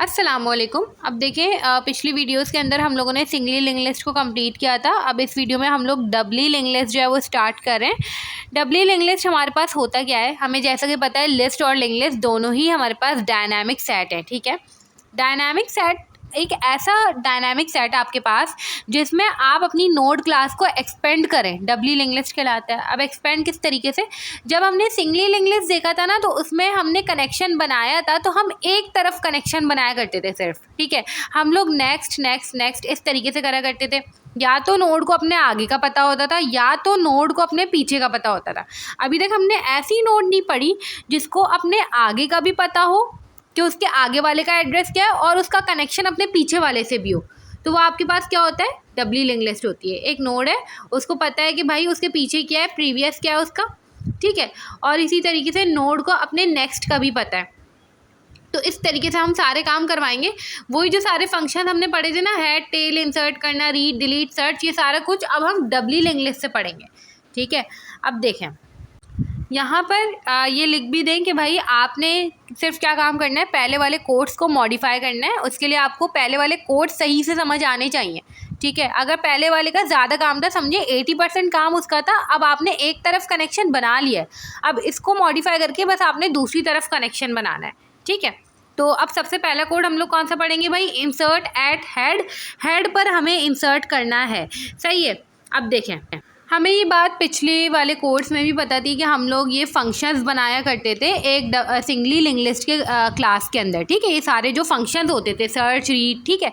अस्सलामुअलैकुम। अब देखें, पिछली वीडियोस के अंदर हम लोगों ने सिंगली लिंक लिस्ट को कंप्लीट किया था। अब इस वीडियो में हम लोग डबली लिंक लिस्ट जो है वो स्टार्ट कर रहे हैं। डबली लिंक लिस्ट हमारे पास होता क्या है, हमें जैसा कि पता है लिस्ट और लिंक लिस्ट दोनों ही हमारे पास डायनामिक सेट है। ठीक है, डायनामिक सेट एक ऐसा डायनामिक सेट आपके पास जिसमें आप अपनी नोड क्लास को एक्सपेंड करें, डबली लिंक लिस्ट कहलाता है। अब एक्सपेंड किस तरीके से, जब हमने सिंगली लिंक लिस्ट देखा था ना, तो उसमें हमने कनेक्शन बनाया था, तो हम एक तरफ कनेक्शन बनाया करते थे सिर्फ। ठीक है, हम लोग नेक्स्ट नेक्स्ट नेक्स्ट इस तरीके से करा करते थे। या तो नोड को अपने आगे का पता होता था या तो नोड को अपने पीछे का पता होता था। अभी तक हमने ऐसी नोड नहीं पढ़ी जिसको अपने आगे का भी पता हो कि उसके आगे वाले का एड्रेस क्या है और उसका कनेक्शन अपने पीछे वाले से भी हो। तो वो आपके पास क्या होता है, डबली लिंक लिस्ट होती है। एक नोड है, उसको पता है कि भाई उसके पीछे क्या है, प्रीवियस क्या है उसका। ठीक है, और इसी तरीके से नोड को अपने नेक्स्ट का भी पता है। तो इस तरीके से हम सारे काम करवाएंगे। वही जो सारे फंक्शन हमने पढ़े थे ना, हेड टेल इंसर्ट करना, रीड डिलीट सर्च, ये सारा कुछ अब हम डबली लिंक लिस्ट से पढ़ेंगे। ठीक है, अब देखें यहाँ पर ये लिख भी दें कि भाई आपने सिर्फ क्या काम करना है, पहले वाले कोड्स को मॉडिफाई करना है। उसके लिए आपको पहले वाले कोड्स सही से समझ आने चाहिए। ठीक है, अगर पहले वाले का ज़्यादा काम था, समझे 80% काम उसका था, अब आपने एक तरफ कनेक्शन बना लिया है, अब इसको मॉडिफाई करके बस आपने दूसरी तरफ कनेक्शन बनाना है। ठीक है, तो अब सबसे पहला कोड हम लोग कौन सा पढ़ेंगे भाई, इंसर्ट एट हेड। हेड पर हमें इंसर्ट करना है। सही है, अब देखें हमें ये बात पिछले वाले कोर्स में भी पता थी कि हम लोग ये फंक्शंस बनाया करते थे एक सिंगली लिंक लिस्ट के क्लास के अंदर। ठीक है, ये सारे जो फंक्शंस होते थे, सर्च रीड, ठीक है,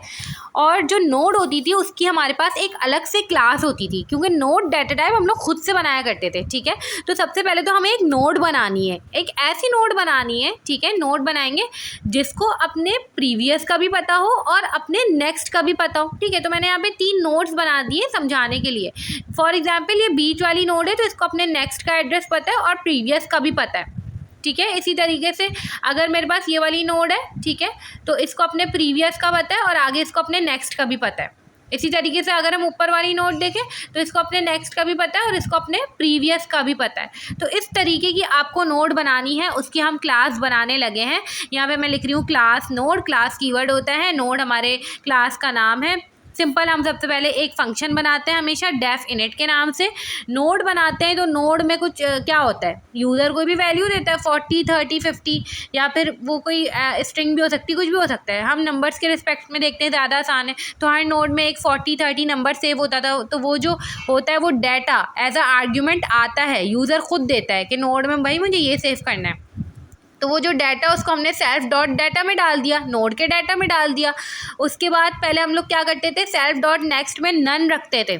और जो नोड होती थी उसकी हमारे पास एक अलग से क्लास होती थी, क्योंकि नोड डाटा टाइप हम लोग खुद से बनाया करते थे। ठीक है, तो सबसे पहले तो हमें एक नोड बनानी है, एक ऐसी नोड बनानी है। ठीक है, नोड बनाएंगे जिसको अपने प्रीवियस का भी पता हो और अपने नेक्स्ट का भी पता हो। ठीक है, तो मैंने यहाँ पे 3 नोड्स बना दिए समझाने के लिए। फॉर एग्जाम्पल ये बीच वाली नोड है, तो इसको अपने नेक्स्ट का एड्रेस पता है और प्रीवियस का भी पता है। ठीक है, इसी तरीके से अगर मेरे पास ये वाली नोड है, ठीक है, तो इसको अपने प्रीवियस का पता है और आगे इसको अपने नेक्स्ट का भी पता है। इसी तरीके से अगर हम ऊपर वाली नोड देखें तो इसको अपने नेक्स्ट का भी पता है और इसको अपने प्रीवियस का भी पता है। तो इस तरीके की आपको नोड बनानी है, उसकी हम क्लास बनाने लगे हैं। यहाँ पे मैं लिख रही हूँ क्लास नोड। क्लास कीवर्ड होता है, नोड हमारे क्लास का नाम है। सिंपल, हम सबसे पहले एक फंक्शन बनाते हैं हमेशा डेफ इनिट के नाम से। नोड बनाते हैं तो नोड में कुछ क्या होता है, यूज़र कोई भी वैल्यू देता है, 40 30 50, या फिर वो कोई स्ट्रिंग भी हो सकती है, कुछ भी हो सकता है। हम नंबर्स के रिस्पेक्ट में देखते हैं, ज़्यादा आसान है। तो हर नोड में एक 40 30 नंबर सेव होता था, तो वो जो होता है वो डाटा एज अ आर्ग्यूमेंट आता है, यूज़र खुद देता है कि नोड में भाई मुझे ये सेव करना है। तो वो जो डाटा उसको हमने सेल्फ डॉट डाटा में डाल दिया, नोड के डाटा में डाल दिया। उसके बाद पहले हम लोग क्या करते थे, सेल्फ डॉट नेक्स्ट में नन रखते थे।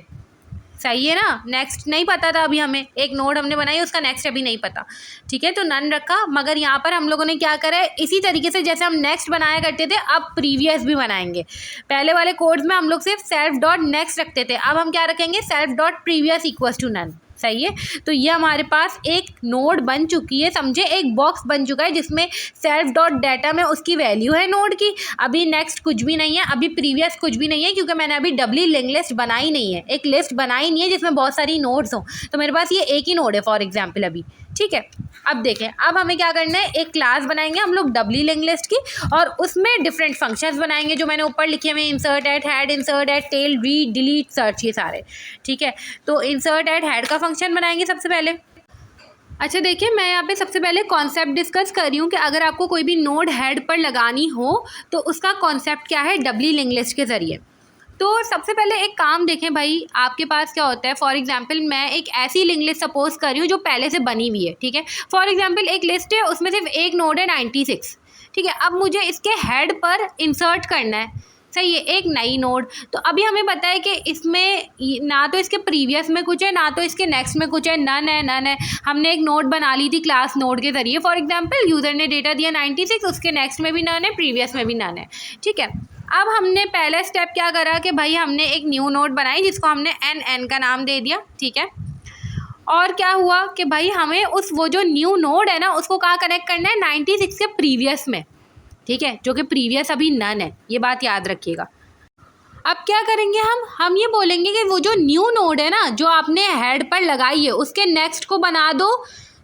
सही है ना, नेक्स्ट नहीं पता था अभी हमें, एक नोड हमने बनाई उसका नेक्स्ट अभी नहीं पता। ठीक है, तो नन रखा। मगर यहाँ पर हम लोगों ने क्या करा है, इसी तरीके से जैसे हम नेक्स्ट बनाया करते थे अब प्रीवियस भी बनाएंगे। पहले वाले कोड्स में हम लोग सिर्फ सेल्फ डॉट नेक्स्ट रखते थे, अब हम क्या रखेंगे, self dot previous equals to none. सही है, तो ये हमारे पास एक नोड बन चुकी है, समझे, एक बॉक्स बन चुका है जिसमें सेल्फ डॉट डाटा में उसकी वैल्यू है नोड की। अभी नेक्स्ट कुछ भी नहीं है, अभी प्रीवियस कुछ भी नहीं है, क्योंकि मैंने अभी डबली लिंक लिस्ट बनाई नहीं है, एक लिस्ट बनाई नहीं है जिसमें बहुत सारी नोड्स हों। तो मेरे पास ये एक ही नोड है फॉर एग्जाम्पल अभी। ठीक है, अब देखें, अब हमें क्या करना है, एक क्लास बनाएंगे हम लोग डबली लिंक लिस्ट की, और उसमें डिफरेंट फंक्शंस बनाएंगे जो मैंने ऊपर लिखे हुए, insert eight head, insert eight tell, read delete search, ये सारे। ठीक है, तो इंसर्ट एट हेड का फंक्शन बनाएंगे सबसे पहले। अच्छा देखिए, मैं यहाँ पे सबसे पहले कॉन्सेप्ट डिस्कस कर रही हूँ कि अगर आपको कोई भी नोड हेड पर लगानी हो तो उसका कॉन्सेप्ट क्या है डबली लिंक लिस्ट के ज़रिए। तो सबसे पहले एक काम देखें भाई, आपके पास क्या होता है, फॉर एग्जांपल मैं एक ऐसी लिंक लिस्ट सपोज कर रही हूँ जो पहले से बनी हुई है। ठीक है, फॉर एग्जांपल एक लिस्ट है, उसमें सिर्फ एक नोड है 96। ठीक है, अब मुझे इसके हेड पर इंसर्ट करना है, सही है, एक नई नोड। तो अभी हमें पता है कि इसमें ना तो इसके प्रीवियस में कुछ है ना तो इसके नेक्स्ट में कुछ है, नन है नन है। हमने एक नोड बना ली थी क्लास नोड के ज़रिए। फॉर एग्जांपल यूज़र ने डेटा दिया 96, उसके नेक्स्ट में भी नन है, प्रीवियस में भी नन है। ठीक है, अब हमने पहला स्टेप क्या करा कि भाई हमने एक न्यू नोड बनाई जिसको हमने एन का नाम दे दिया। ठीक है, और क्या हुआ कि भाई हमें उस वो जो न्यू नोड है ना उसको कहाँ कनेक्ट करना है, 96 के प्रीवियस में। ठीक है, जो कि प्रीवियस अभी नन है, ये बात याद रखिएगा। अब क्या करेंगे हम ये बोलेंगे कि वो जो न्यू नोड है ना जो आपने हेड पर लगाई है उसके नेक्स्ट को बना दो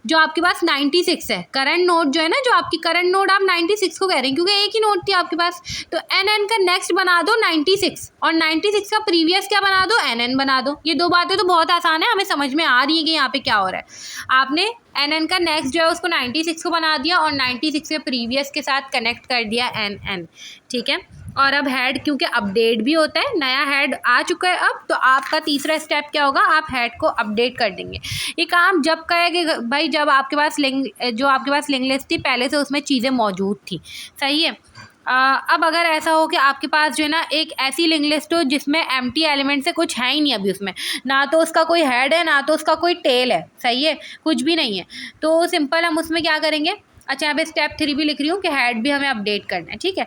जो आपके पास 96 है, करंट नोड जो है ना, जो आपकी करंट नोड आप 96 को कह रहे हैं क्योंकि एक ही नोड थी आपके पास, तो NN का नेक्स्ट बना दो 96 और 96 का प्रीवियस क्या बना दो, NN बना दो। ये दो बातें तो बहुत आसान है, हमें समझ में आ रही है कि यहाँ पे क्या हो रहा है। आपने NN का नेक्स्ट जो है उसको 96 को बना दिया और 96 के प्रीवियस के साथ कनेक्ट कर दिया NN, ठीक है। और अब हेड क्योंकि अपडेट भी होता है, नया हेड आ चुका है अब, तो आपका तीसरा स्टेप क्या होगा, आप हेड को अपडेट कर देंगे। ये काम जब करेंगे भाई जब आपके पास जो आपके पास लिंक लिस्ट थी पहले से उसमें चीज़ें मौजूद थी, सही है। अब अगर ऐसा हो कि आपके पास जो है ना एक ऐसी लिंक लिस्ट हो जिसमें एम्प्टी एलिमेंट से कुछ है ही नहीं अभी उसमें, ना तो उसका कोई हेड है ना तो उसका कोई टेल है, सही है, कुछ भी नहीं है, तो सिंपल हम उसमें क्या करेंगे। अच्छा, यहाँ पे स्टेप 3 भी लिख रही हूँ कि हेड भी हमें अपडेट करना है, ठीक है।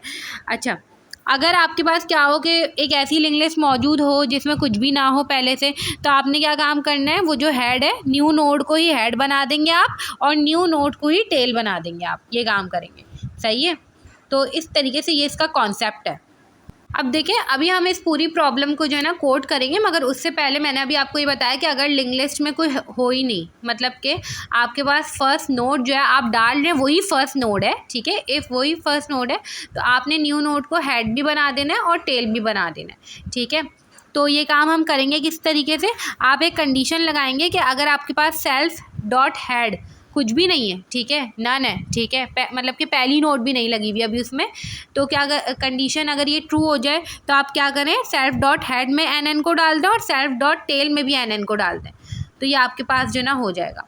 अच्छा, अगर आपके पास क्या हो कि एक ऐसी लिंक लिस्ट मौजूद हो जिसमें कुछ भी ना हो पहले से, तो आपने क्या काम करना है, वो जो हेड है न्यू नोड को ही हेड बना देंगे आप और न्यू नोड को ही टेल बना देंगे आप, ये काम करेंगे, सही है। तो इस तरीके से ये इसका कॉन्सेप्ट है। अब देखें, अभी हम इस पूरी प्रॉब्लम को जो है ना कोड करेंगे, मगर उससे पहले मैंने अभी आपको ये बताया कि अगर लिंक लिस्ट में कोई हो ही नहीं, मतलब कि आपके पास फर्स्ट नोड जो है आप डाल रहे हैं वही फर्स्ट नोड है, ठीक है, इफ़ वही फर्स्ट नोड है तो आपने न्यू नोड को हेड भी बना देना है और टेल भी बना देना है, ठीक है। तो ये काम हम करेंगे किस तरीके से, आप एक कंडीशन लगाएंगे कि अगर आपके पास सेल्फ डॉट हेड कुछ भी नहीं है, ठीक है, नन है, ठीक है, मतलब कि पहली नोड भी नहीं लगी हुई अभी उसमें, तो क्या कंडीशन अगर ये ट्रू हो जाए तो आप क्या करें, सेल्फ डॉट हेड में NN को डाल दें और सेल्फ डॉट टेल में भी NN को डाल दें, तो ये आपके पास जो ना हो जाएगा।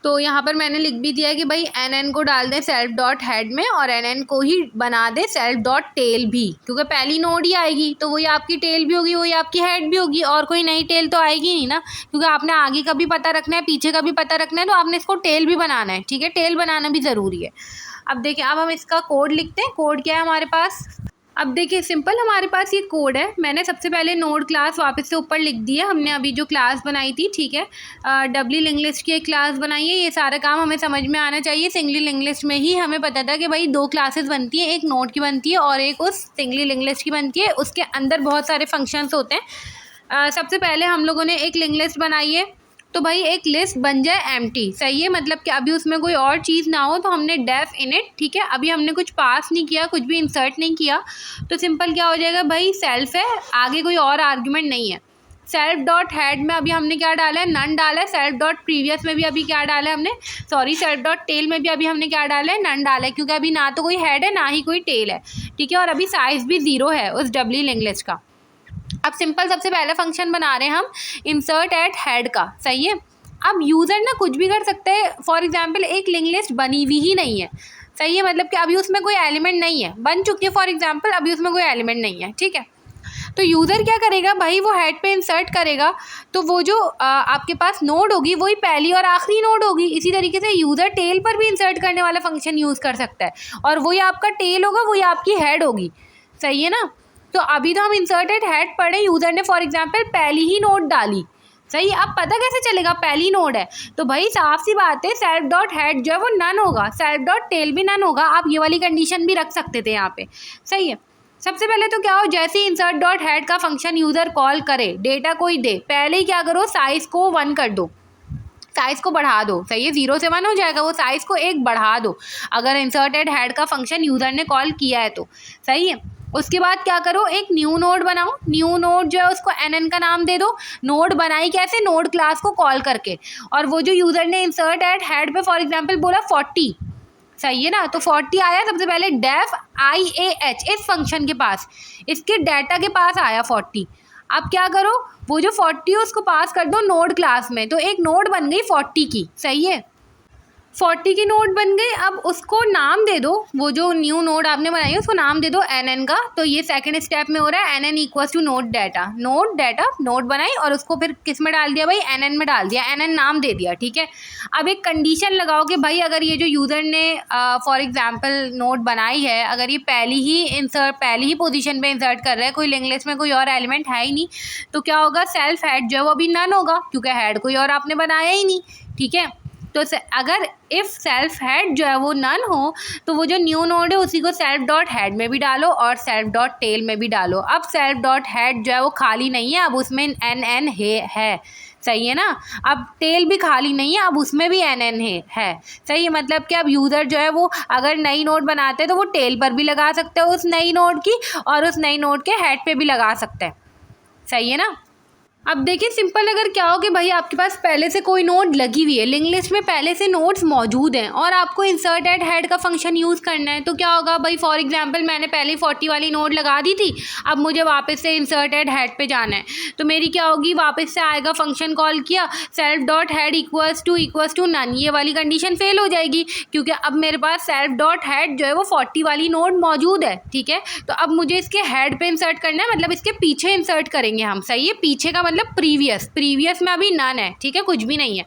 तो यहाँ पर मैंने लिख भी दिया है कि भाई NN को डाल दें सेल्फ डॉट हेड में और NN को ही बना दें सेल्फ डॉट टेल भी, क्योंकि पहली नोड ही आएगी तो वही आपकी टेल भी होगी, वही आपकी हेड भी होगी, और कोई नई टेल तो आएगी नहीं ना, क्योंकि आपने आगे का भी पता रखना है पीछे का भी पता रखना है, तो आपने इसको टेल भी बनाना है, ठीक है, टेल बनाना भी ज़रूरी है। अब देखिए, अब हम इसका कोड लिखते हैं। कोड क्या है हमारे पास, अब देखिए सिंपल हमारे पास ये कोड है। मैंने सबसे पहले नोड क्लास वापस से ऊपर लिख दी है, हमने अभी जो क्लास बनाई थी, ठीक है, डबली लिंक लिस्ट की एक क्लास बनाई है। ये सारा काम हमें समझ में आना चाहिए। सिंगली लिंक लिस्ट में ही हमें पता था कि भाई दो क्लासेस बनती हैं, एक नोड की बनती है और एक उस सिंगली लिंक लिस्ट की बनती है। उसके अंदर बहुत सारे फंक्शंस होते हैं। सबसे पहले हम लोगों ने एक लिंक लिस्ट बनाई है, तो भाई एक लिस्ट बन जाए एम्प्टी, सही है, मतलब कि अभी उसमें कोई और चीज़ ना हो, तो हमने डेफ इनिट, ठीक है, अभी हमने कुछ पास नहीं किया, कुछ भी इंसर्ट नहीं किया, तो सिंपल क्या हो जाएगा, भाई सेल्फ है, आगे कोई और आर्ग्यूमेंट नहीं है। सेल्फ डॉट हेड में अभी हमने क्या डाला है, नन डाला है। सेल्फ डॉट प्रीवियस में भी अभी क्या डाला है हमने, सॉरी, सेल्फ डॉट टेल में भी अभी हमने क्या डाला है, नन डाला है, क्योंकि अभी ना तो कोई हेड है ना ही कोई टेल है, ठीक है, और अभी साइज़ भी 0 है उस डबली लिंक लिस्ट का। अब सिंपल सबसे पहले फंक्शन बना रहे हैं हम इंसर्ट एट हेड का, सही है। अब यूज़र ना कुछ भी कर सकते हैं। फॉर एग्जांपल एक लिंक लिस्ट बनी हुई ही नहीं है, सही है, मतलब कि अभी उसमें कोई एलिमेंट नहीं है, बन चुकी है फॉर एग्जांपल, अभी उसमें कोई एलिमेंट नहीं है, ठीक है। तो यूज़र क्या करेगा भाई, वो हेड पे इंसर्ट करेगा, तो वो जो आपके पास नोड होगी वही पहली और आखिरी नोड होगी। इसी तरीके से यूज़र टेल पर भी इंसर्ट करने वाला फंक्शन यूज़ कर सकता है, और वही आपका टेल होगा, वही आपकी हेड होगी, सही है ना। तो अभी तो हम इंसर्टेड हेड पढ़े, यूज़र ने फॉर एग्जांपल पहली ही नोड डाली, सही। अब पता कैसे चलेगा पहली नोड है, तो भाई साफ सी बात है, सेल्फ डॉट हेड जो है वो नन होगा, सेल्फ डॉट टेल भी नन होगा। आप ये वाली कंडीशन भी रख सकते थे यहाँ पे, सही है। सबसे पहले तो क्या हो, जैसे ही इंसर्ट डॉट हेड का फंक्शन यूज़र कॉल करे, डेटा कोई दे, पहले ही क्या करो, साइज़ को 1 कर दो, साइज़ को बढ़ा दो, सही है, 0 से 1 हो जाएगा, वो साइज़ को 1 बढ़ा दो अगर इंसर्टेड हेड का फंक्शन यूज़र ने कॉल किया है तो, सही है। उसके बाद क्या करो, एक न्यू नोड बनाओ, न्यू नोड जो है उसको NN का नाम दे दो। नोड बनाई कैसे, नोड क्लास को कॉल करके, और वो जो यूज़र ने इंसर्ट एट हेड पे फॉर एग्जांपल बोला 40, सही है ना, तो 40 आया, सबसे पहले डेफ IAH इस फंक्शन के पास, इसके डाटा के पास आया 40। अब क्या करो, वो जो 40 है उसको पास कर दो नोड क्लास में, तो एक नोड बन गई 40 की, सही है, 40 की नोड बन गई। अब उसको नाम दे दो, वो जो न्यू नोड आपने बनाई है उसको नाम दे दो NN का। तो ये सेकंड स्टेप में हो रहा है, NN equals to node data, node बनाई और उसको फिर किस में डाल दिया भाई, NN में डाल दिया, NN नाम दे दिया, ठीक है। अब एक कंडीशन लगाओ कि भाई अगर ये जो यूज़र ने फॉर एग्जांपल नोड बनाई है, अगर ये पहली ही पोजीशन पे इंसर्ट कर रहा है, कोई लिंक लिस्ट में कोई और एलिमेंट है ही नहीं, तो क्या होगा, सेल्फ हेड जो है वो अभी नन होगा, क्योंकि हेड कोई और आपने बनाया ही नहीं, ठीक है। तो अगर इफ़ सेल्फ हेड जो है वो नन हो, तो वो जो न्यू नोड है उसी को सेल्फ डॉट हेड में भी डालो और सेल्फ डॉट टेल में भी डालो। अब सेल्फ डॉट हेड जो है वो खाली नहीं है, अब उसमें NN है, सही है ना। अब टेल भी खाली नहीं है, अब उसमें भी एन एन है। सही है, मतलब कि अब यूज़र जो है वो अगर नई नोड बनाते हैं तो वो टेल पर भी लगा सकते हैं उस नई नोड की, और उस नई नोड के हेड पे भी लगा सकते हैं। सही है ना। अब देखिए सिंपल, अगर क्या हो कि भाई आपके पास पहले से कोई नोड लगी हुई है, लिंक लिस्ट में पहले से नोड्स मौजूद हैं और आपको इंसर्ट एट हेड का फंक्शन यूज़ करना है, तो क्या होगा भाई, फॉर एग्जांपल मैंने पहले 40 वाली नोड लगा दी थी, अब मुझे वापस से इंसर्ट एट हेड पे जाना है, तो मेरी क्या होगी, वापस से आएगा फंक्शन कॉल किया, self dot head equals to none, ये वाली कंडीशन फेल हो जाएगी क्योंकि अब मेरे पास सेल्फ डॉट हेड जो है वो 40 वाली नोड मौजूद है। ठीक है, तो अब मुझे इसके हेड पे इंसर्ट करना है, मतलब इसके पीछे इंसर्ट करेंगे हम। सही है, पीछे का मतलब प्रीवियस में अभी नन है। ठीक है, कुछ भी नहीं है,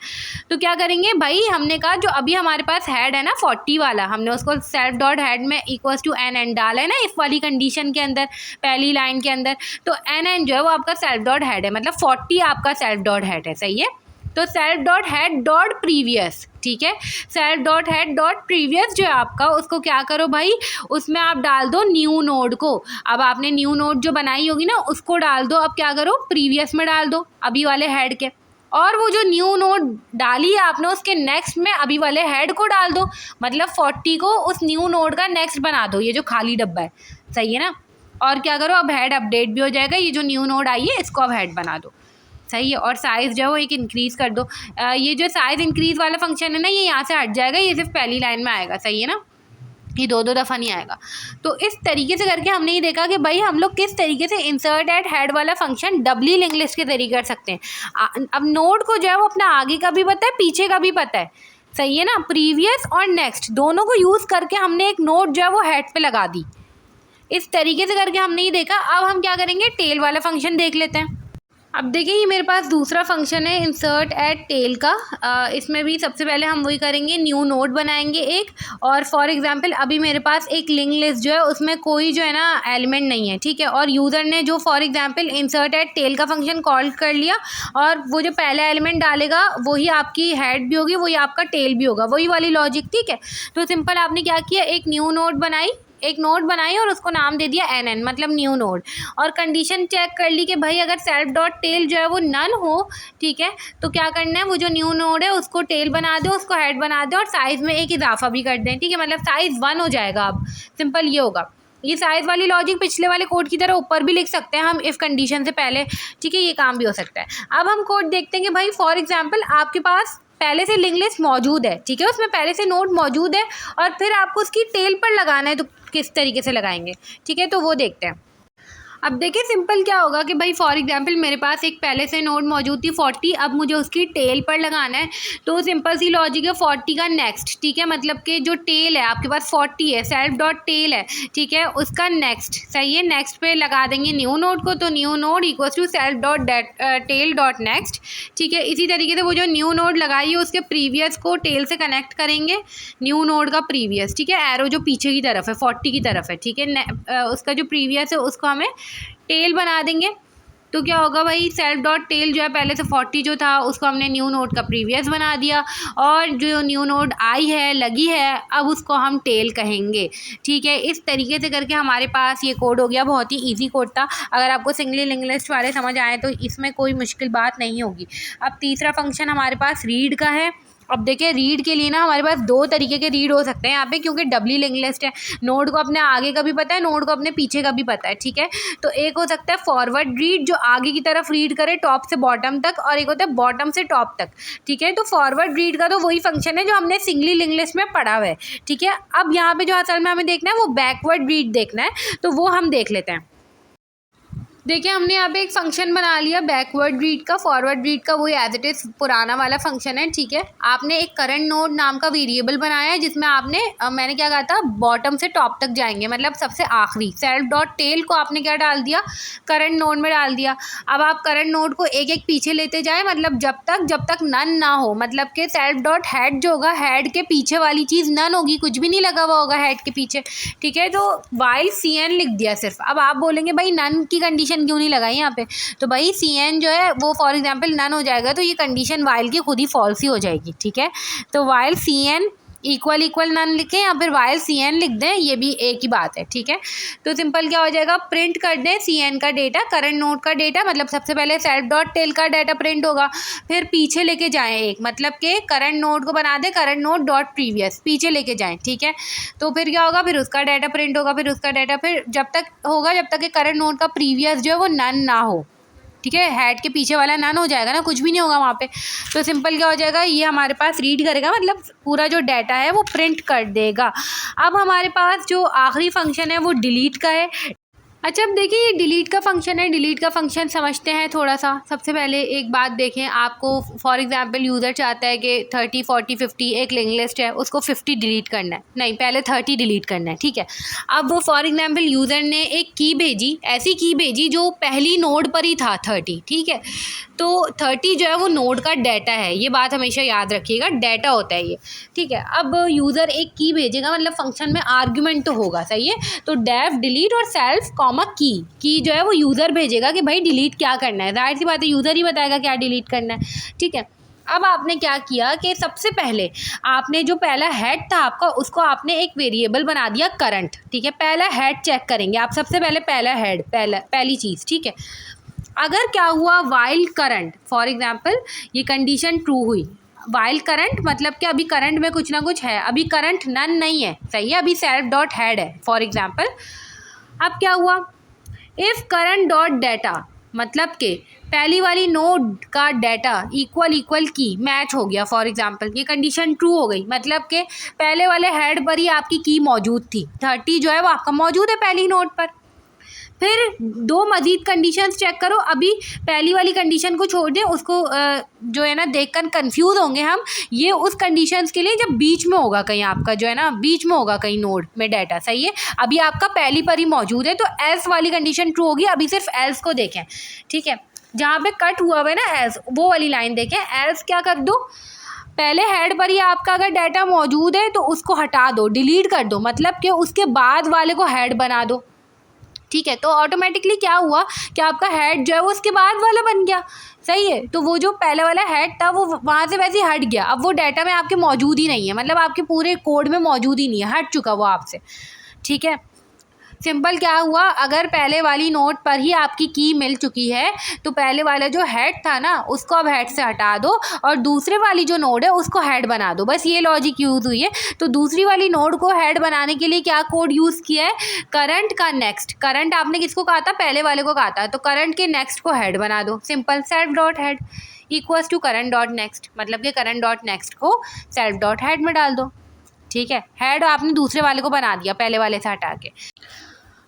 तो क्या करेंगे भाई, हमने कहा जो अभी हमारे पास हेड है ना 40 वाला, हमने उसको सेल्फ डॉट हेड में इक्वल्स टू एन एन डाला है ना इफ वाली कंडीशन के अंदर, पहली लाइन के अंदर, तो एन एन जो है वो आपका सेल्फ डॉट हेड है, मतलब 40 आपका सेल्फ डॉट हेड है। सही है, तो self dot head dot previous, ठीक है, self dot head dot previous जो है आपका, उसको क्या करो भाई, उसमें आप डाल दो न्यू नोड को। अब आपने न्यू नोड जो बनाई होगी ना उसको डाल दो, अब क्या करो, प्रीवियस में डाल दो अभी वाले हेड के, और वो जो न्यू नोड डाली है आपने उसके नेक्स्ट में अभी वाले हेड को डाल दो, मतलब 40 को उस न्यू नोड का नेक्स्ट बना दो, ये जो खाली डब्बा है। सही है ना, और क्या करो, अब हेड अपडेट भी हो जाएगा, ये जो न्यू नोड आई है इसको अब हेड बना दो। सही है, और साइज़ जो है वो एक इंक्रीज़ कर दो, ये जो साइज़ इंक्रीज़ वाला फंक्शन है ना ये यहाँ से हट जाएगा, ये सिर्फ पहली लाइन में आएगा। सही है ना, ये दो दफ़ा नहीं आएगा। तो इस तरीके से करके हमने ये देखा कि भाई हम लोग किस तरीके से इंसर्ट एट हेड वाला फंक्शन डबली लिंक लिस्ट के तरीके कर सकते हैं। अब नोड को जो है वो अपना आगे का भी पता है, पीछे का भी पता है। सही है ना, प्रीवियस और नेक्स्ट दोनों को यूज़ करके हमने एक नोड जो है वो हेड पे लगा दी। इस तरीके से करके हमने ये देखा। अब हम क्या करेंगे, टेल वाला फंक्शन देख लेते हैं। अब देखिए ये मेरे पास दूसरा फंक्शन है इंसर्ट एट टेल का। इसमें भी सबसे पहले हम वही करेंगे, न्यू नोड बनाएंगे एक, और फॉर एग्जांपल अभी मेरे पास एक लिंक लिस्ट जो है उसमें कोई जो है ना एलिमेंट नहीं है। ठीक है, और यूज़र ने जो for example insert eight tell का फंक्शन कॉल कर लिया, और वो जो पहला एलिमेंट डालेगा वही आपकी हेड भी होगी, वही आपका टेल भी होगा, वही वाली लॉजिक। ठीक है, तो सिंपल आपने क्या किया, एक न्यू नोड बनाई, और उसको नाम दे दिया एन एन, मतलब न्यू नोड, और कंडीशन चेक कर ली कि भाई अगर सेल्फ डॉट टेल जो है वो नन हो, ठीक है, तो क्या करना है, वो जो न्यू नोड है उसको टेल बना दो, उसको हेड बना दो, और साइज़ में एक इजाफा भी कर दें। ठीक है, मतलब साइज़ 1 हो जाएगा। अब सिंपल ये होगा, ये साइज़ वाली लॉजिक पिछले वाले कोड की तरह ऊपर भी लिख सकते हैं हम इफ़ कंडीशन से पहले। ठीक है, ये काम भी हो सकता है। अब हम कोड देखते हैं कि भाई फॉर एग्जांपल आपके पास पहले से लिंक लिस्ट मौजूद है, ठीक है, उसमें पहले से नोड मौजूद है, और फिर आपको उसकी टेल पर लगाना है, तो किस तरीके से लगाएंगे। ठीक है, तो वो देखते हैं। अब देखिए सिंपल क्या होगा कि भाई फॉर एग्जांपल मेरे पास एक पहले से नोड मौजूद थी 40, अब मुझे उसकी टेल पर लगाना है, तो सिंपल सी लॉजिक है 40 का नेक्स्ट। ठीक है, मतलब कि जो टेल है आपके पास 40 है, सेल्फ डॉट टेल है, ठीक है, उसका नेक्स्ट। सही है, नेक्स्ट पे लगा देंगे न्यू नोड को, तो new node equals to self dot tail dot next. ठीक है, इसी तरीके से वो जो न्यू नोड लगाई है उसके प्रीवियस को टेल से कनेक्ट करेंगे, न्यू नोड का प्रीवियस। ठीक है, एरो जो पीछे की तरफ है 40 की तरफ है, ठीक है, उसका जो प्रीवियस है उसको हमें टेल बना देंगे। तो क्या होगा भाई, सेल्फ डॉट टेल जो है पहले से 40 जो था उसको हमने न्यू नोड का प्रीवियस बना दिया, और जो न्यू नोड आई है लगी है अब उसको हम टेल कहेंगे। ठीक है, इस तरीके से करके हमारे पास ये कोड हो गया। बहुत ही इजी कोड था, अगर आपको सिंगली लिंक लिस्ट वाले समझ आए तो इसमें कोई मुश्किल बात नहीं होगी। अब तीसरा फंक्शन हमारे पास रीड का है। अब देखिए रीड के लिए ना हमारे पास दो तरीके के रीड हो सकते हैं यहाँ पे, क्योंकि डबली लिंक लिस्ट है, नोड को अपने आगे का भी पता है, नोड को अपने पीछे का भी पता है। ठीक है, तो एक हो सकता है फॉरवर्ड रीड जो आगे की तरफ रीड करे टॉप से बॉटम तक, और एक होता है बॉटम से टॉप तक। ठीक है, तो फॉरवर्ड रीड का तो वही फंक्शन है जो हमने सिंगली लिंक लिस्ट में पढ़ा हुआ है। ठीक है, अब यहाँ पे जो असल में हमें देखना है वो बैकवर्ड रीड देखना है, तो वो हम देख लेते हैं। देखिए हमने यहाँ पे एक फंक्शन बना लिया बैकवर्ड रीड का, फॉरवर्ड रीड का वही एज इट इज़ पुराना वाला फंक्शन है। ठीक है, आपने एक करंट नोड नाम का वेरिएबल बनाया है जिसमें आपने मैंने क्या कहा था, बॉटम से टॉप तक जाएंगे, मतलब सबसे आखिरी सेल्फ डॉट टेल को आपने क्या डाल दिया, करंट नोड में डाल दिया। अब आप करंट नोड को एक एक पीछे लेते जाए, मतलब जब तक नन ना हो, मतलब कि सेल्फ डॉट हेड जो होगा, हेड के पीछे वाली चीज़ नन होगी, कुछ भी नहीं लगा हुआ होगा हेड के पीछे। ठीक है, तो वाइल CN लिख दिया सिर्फ। अब आप बोलेंगे भाई नन की कंडीशन क्यों नहीं लगाई यहाँ पे, तो भाई CN जो है वो फॉर एग्जांपल नन हो जाएगा, तो ये कंडीशन वाइल की खुद ही फॉल्स ही हो जाएगी। ठीक है, तो while CN equal equal none लिखें या फिर वाइल सी एन लिख दें, ये भी एक ही बात है, ठीक है। तो सिंपल क्या हो जाएगा, प्रिंट कर दें सी एन का डेटा, करंट नोड का डेटा, मतलब सबसे पहले सेल्फ डॉट टेल का डाटा प्रिंट होगा, फिर पीछे लेके जाएँ एक, मतलब कि करंट नोड को बना दें करंट नोड डॉट प्रीवियस, पीछे लेके जाएँ, ठीक है। तो फिर क्या होगा, फिर उसका डाटा प्रिंट होगा, फिर उसका डाटा, फिर जब तक होगा जब तक कि करंट नोड का प्रीवियस जो है वो नन ना हो, ठीक है। हेड के पीछे वाला नन हो जाएगा ना, कुछ भी नहीं होगा वहाँ पे। तो सिंपल क्या हो जाएगा, ये हमारे पास रीड करेगा, मतलब पूरा जो डाटा है वो प्रिंट कर देगा। अब हमारे पास जो आखिरी फंक्शन है वो डिलीट का है। अच्छा, अब देखिए ये डिलीट का फंक्शन है, डिलीट का फंक्शन समझते हैं थोड़ा सा। सबसे पहले एक बात देखें, आपको फॉर एग्जांपल यूज़र चाहता है कि 30 40 50 एक लिंक लिस्ट है, उसको 50 डिलीट करना है, नहीं पहले 30 डिलीट करना है, ठीक है। अब वो फॉर एग्जांपल यूज़र ने एक की भेजी, ऐसी की भेजी जो पहली नोड पर ही था 30, ठीक है। तो 30 जो है वो नोड का डाटा है, ये बात हमेशा याद रखिएगा, डाटा होता है ये, ठीक है। अब यूज़र एक की भेजेगा, मतलब फंक्शन में आर्ग्यूमेंट तो होगा, सही है। तो डेफ डिलीट और सेल्फ कॉमा की जो है वो यूज़र भेजेगा कि भाई डिलीट क्या करना है, जाहिर सी बात है यूज़र ही बताएगा क्या डिलीट करना है, ठीक है। अब आपने क्या किया कि सबसे पहले आपने जो पहला हेड था आपका, उसको आपने एक वेरिएबल बना दिया करंट, ठीक है। पहला हेड चेक करेंगे आप, सबसे पहले पहला हेड, पहली चीज़, ठीक है। अगर क्या हुआ, वाइल करंट, फॉर एग्जांपल ये कंडीशन ट्रू हुई, वाइल करंट मतलब कि अभी करंट में कुछ ना कुछ है, अभी करंट नन नहीं है, सही है, अभी सेल्फ डॉट हेड है फॉर एग्जांपल। अब क्या हुआ, इफ़ करंट डॉट डाटा, मतलब कि पहली वाली नोड का डाटा इक्वल इक्वल की मैच हो गया, फॉर एग्जांपल ये कंडीशन ट्रू हो गई, मतलब कि पहले वाले हेड पर ही आपकी की मौजूद थी, 30 जो है वो आपका मौजूद है पहली नोड पर। फिर दो मज़ीद कंडीशंस चेक करो, अभी पहली वाली कंडीशन को छोड़ दें, उसको जो है ना देखकर कंफ्यूज होंगे हम, ये उस कंडीशंस के लिए जब बीच में होगा कहीं, आपका जो है ना बीच में होगा कहीं नोड में डाटा, सही है। अभी आपका पहली पर ही मौजूद है, तो एल्स वाली कंडीशन ट्रू होगी, अभी सिर्फ एल्स को देखें, ठीक है। जहाँ पे कट हुआ है ना एल्स, वो वाली लाइन देखें, एल्स क्या कर दो, पहले हेड पर ही आपका अगर डाटा मौजूद है तो उसको हटा दो, डिलीट कर दो, मतलब कि उसके बाद वाले को हेड बना दो, ठीक है। तो ऑटोमेटिकली क्या हुआ कि आपका हेड जो है वो उसके बाद वाला बन गया, सही है। तो वो जो पहले वाला हेड था वो वहाँ से वैसे ही हट गया, अब वो डाटा में आपके मौजूद ही नहीं है, मतलब आपके पूरे कोड में मौजूद ही नहीं है, हट चुका वो आपसे, ठीक है। सिंपल क्या हुआ, अगर पहले वाली नोड पर ही आपकी की मिल चुकी है तो पहले वाला जो हेड था ना उसको अब हेड से हटा दो और दूसरे वाली जो नोड है उसको हेड बना दो, बस ये लॉजिक यूज़ हुई है। तो दूसरी वाली नोड को हेड बनाने के लिए क्या कोड यूज़ किया है, करंट का नेक्स्ट, करंट आपने किसको कहा था, पहले वाले को कहा था, तो करंट के नेक्स्ट को हेड बना दो, simple, self dot head equals to current dot next, मतलब कि करंट डॉट नेक्स्ट को सेल्फ डॉट हेड में डाल दो, ठीक है। हेड आपने दूसरे वाले को बना दिया पहले वाले से हटा के।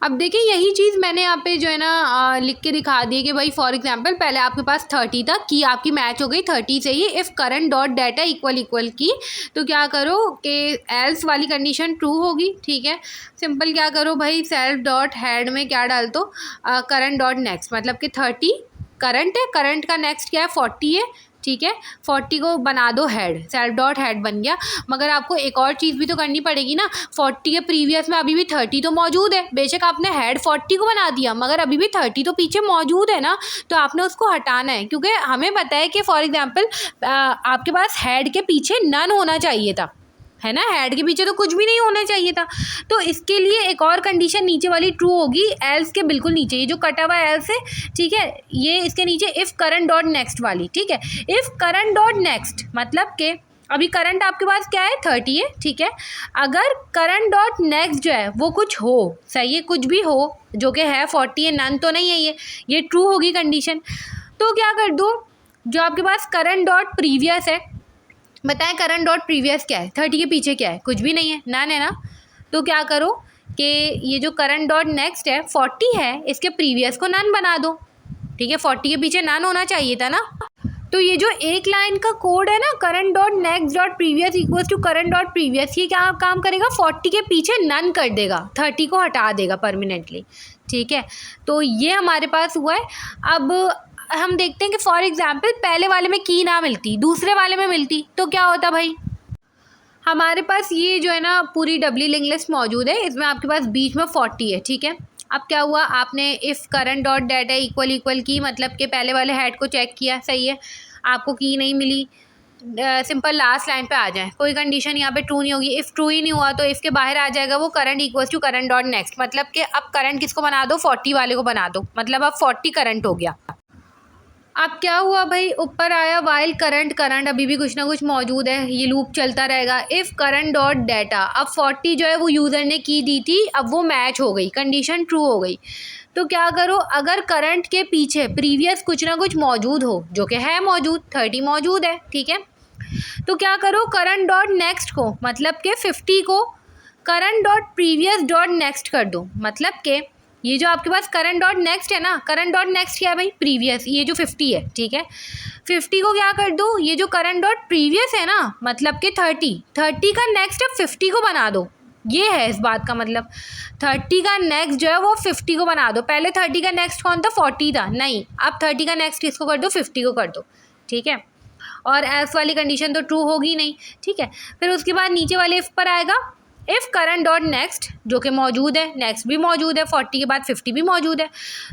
अब देखिए यही चीज़ मैंने यहाँ पे जो है ना लिख के दिखा दी है कि भाई फॉर एग्जांपल पहले आपके पास 30 था, की आपकी मैच हो गई 30 से ही, if current dot data equal equal की, तो क्या करो कि एल्स वाली कंडीशन ट्रू होगी, ठीक है। सिंपल क्या करो भाई, सेल्फ डॉट हेड में क्या डाल दो, करंट डॉट नेक्स्ट, मतलब कि 30 करंट है, करंट का नेक्स्ट क्या है 40 है, ठीक है। 40 को बना दो हेड, सेल्फ डॉट हेड बन गया। मगर आपको एक और चीज़ भी तो करनी पड़ेगी ना, 40 के प्रीवियस में अभी भी 30 तो मौजूद है, बेशक आपने हेड 40 को बना दिया मगर अभी भी 30 तो पीछे मौजूद है ना, तो आपने उसको हटाना है, क्योंकि हमें पता है कि फॉर एग्जांपल आपके पास हेड के पीछे नन होना चाहिए था, है ना, हेड के पीछे तो कुछ भी नहीं होना चाहिए था। तो इसके लिए एक और कंडीशन नीचे वाली ट्रू होगी, एल्स के बिल्कुल नीचे, ये जो कटा हुआ एल्स है, ठीक है, ये इसके नीचे इफ़ करंट डॉट नेक्स्ट वाली, ठीक है। इफ़ करंट डॉट नेक्स्ट मतलब कि अभी करंट आपके पास क्या है 30 है, ठीक है। अगर करंट डॉट नेक्स्ट जो है वो कुछ हो, सही है, कुछ भी हो जो कि है 40 है, नन तो नहीं है, ये ट्रू होगी कंडीशन। तो क्या कर दो, जो आपके पास करंट डॉट प्रीवियस है, बताएं करंट डॉट प्रीवियस क्या है, 30 के पीछे क्या है, कुछ भी नहीं है, नन है ना। तो क्या करो कि ये जो करंट डॉट नेक्स्ट है 40 है, इसके प्रीवियस को नन बना दो, ठीक है, 40 के पीछे नन होना चाहिए था ना। तो ये जो एक लाइन का कोड है ना, current dot next dot previous equals to current dot previous, ये क्या काम करेगा, 40 के पीछे नन कर देगा, 30 को हटा देगा परमानेंटली, ठीक है। तो ये हमारे पास हुआ है। अब हम देखते हैं कि फॉर एग्जांपल पहले वाले में की ना मिलती, दूसरे वाले में मिलती, तो क्या होता भाई, हमारे पास ये जो है ना पूरी डब्ली लिंक लिस्ट मौजूद है, इसमें आपके पास बीच में 40 है, ठीक है। अब क्या हुआ, आपने if current dot data equal equal की, मतलब कि पहले वाले हेड को चेक किया, सही है, आपको की नहीं मिली, सिंपल लास्ट लाइन पे आ जाए, कोई कंडीशन यहाँ पे ट्रू नहीं होगी। इफ़ ट्रू ही नहीं हुआ तो इफ़ के बाहर आ जाएगा वो current equals to current dot next, मतलब कि अब करंट किसको बना दो, 40 वाले को बना दो, मतलब अब 40 करंट हो गया। अब क्या हुआ भाई, ऊपर आया वाइल करंट, करंट अभी भी कुछ ना कुछ मौजूद है, ये लूप चलता रहेगा। इफ़ करंट डॉट डाटा, अब 40 जो है वो यूज़र ने की दी थी, अब वो मैच हो गई, कंडीशन ट्रू हो गई। तो क्या करो, अगर करंट के पीछे प्रीवियस कुछ ना कुछ मौजूद हो, जो कि है मौजूद, 30 मौजूद है, ठीक है, तो क्या करो, करंट डॉट नेक्स्ट को, मतलब कि 50 को current dot previous dot next कर दो, मतलब कि ये जो आपके पास करंट डॉट नेक्स्ट है ना, करंट डॉट नेक्स्ट क्या है भाई, प्रीवियस, ये जो 50 है, ठीक है, 50 को क्या कर दो, ये जो करंट डॉट प्रीवियस है ना, मतलब कि 30 का नेक्स्ट अब 50 को बना दो, ये है इस बात का मतलब। 30 का नेक्स्ट जो है वो 50 को बना दो, पहले 30 का नेक्स्ट कौन था, 40 था, नहीं, अब 30 का नेक्स्ट किसको कर दो, 50 को कर दो, ठीक है। और एल्स वाली कंडीशन तो ट्रू होगी नहीं, ठीक है। फिर उसके बाद नीचे वाले इफ़ पर आएगा, इफ़ करंट डॉट नेक्स्ट, जो कि मौजूद है, नेक्स्ट भी मौजूद है, 40 के बाद 50 भी मौजूद है,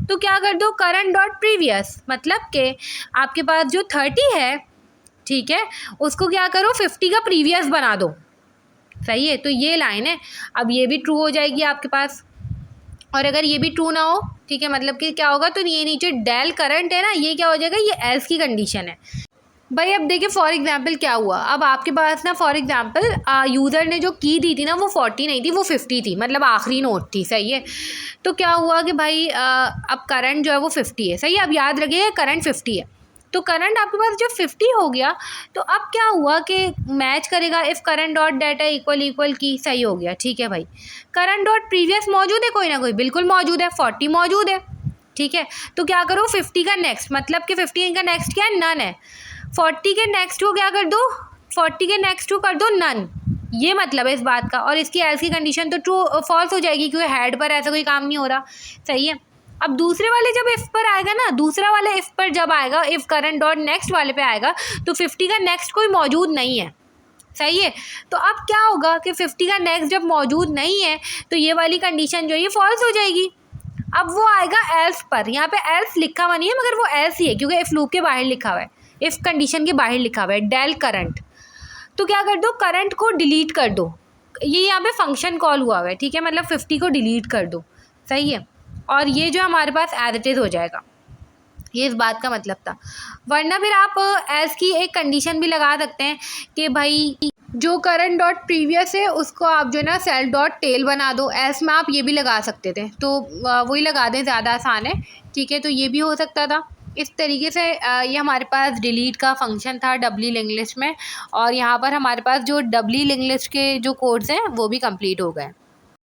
तो क्या कर दो, करंट डॉट प्रीवियस, मतलब कि आपके पास जो 30 है, ठीक है, उसको क्या करो, 50 का प्रीवियस बना दो, सही है। तो ये लाइन है, अब ये भी ट्रू हो जाएगी आपके पास। और अगर ये भी ट्रू ना हो, ठीक है, मतलब कि क्या होगा, तो ये नीचे डेल करंट है ना, ये क्या हो जाएगा, ये एल्स की कंडीशन है भाई। अब देखिए फॉर एग्जांपल क्या हुआ, अब आपके पास ना फॉर एग्जांपल यूज़र ने जो की दी थी ना, वो 40 नहीं थी, वो 50 थी, मतलब आखिरी नोट थी, सही है। तो क्या हुआ कि भाई अब करंट जो है वो 50 है, सही है, अब याद रखिए करंट 50 है, तो करंट आपके पास जब 50 हो गया, तो अब क्या हुआ कि मैच करेगा, if current dot data equal equal की, सही हो गया, ठीक है भाई। करंट डॉट प्रीवियस मौजूद है कोई ना कोई, बिल्कुल मौजूद है, 40 मौजूद है, ठीक है। तो क्या करो, 50 का नेक्स्ट, मतलब कि 50 का नेक्स्ट क्या है, नन है, 40 के नेक्स्ट को क्या कर दो, 40 के नेक्स्ट को कर दो नन, ये मतलब है इस बात का। और इसकी एल्स की कंडीशन तो ट्रू फॉल्स हो जाएगी, क्योंकि हेड पर ऐसा कोई काम नहीं हो रहा, सही है। अब दूसरे वाले जब इफ़ पर आएगा ना, दूसरा वाला इफ़ पर जब आएगा, इफ़ करंट डॉट नेक्स्ट वाले पे आएगा, तो 50 का नेक्स्ट कोई मौजूद नहीं है, सही है। तो अब क्या होगा कि 50 का नेक्स्ट जब मौजूद नहीं है, तो ये वाली कंडीशन जो है ये फॉल्स हो जाएगी। अब वो आएगा एल्स पर, यहाँ पे एल्स लिखा हुआ नहीं है, मगर वो एल्स ही है, क्योंकि इफ़ लूप के बाहर लिखा हुआ है, इफ़ कंडीशन के बाहर लिखा हुआ है डेल करंट। तो क्या कर दो, करंट को डिलीट कर दो, ये यहाँ पे फंक्शन कॉल हुआ है, ठीक है, मतलब 50 को डिलीट कर दो, सही है। और ये जो हमारे पास एज इट इज़ हो जाएगा, ये इस बात का मतलब था। वरना फिर आप एल्स की एक कंडीशन भी लगा सकते हैं कि भाई जो करंट डॉट प्रीवियस है उसको आप जो है ना सेल डॉट टेल बना दो, एल्स में आप ये भी लगा सकते थे, तो वही लगा दें, ज़्यादा आसान है, ठीक है। तो ये भी हो सकता था इस तरीके से। ये हमारे पास डिलीट का फंक्शन था डब्ली लिंक लिस्ट में, और यहाँ पर हमारे पास जो डब्ली लिंक लिस्ट के जो कोड्स हैं वो भी कंप्लीट हो गए।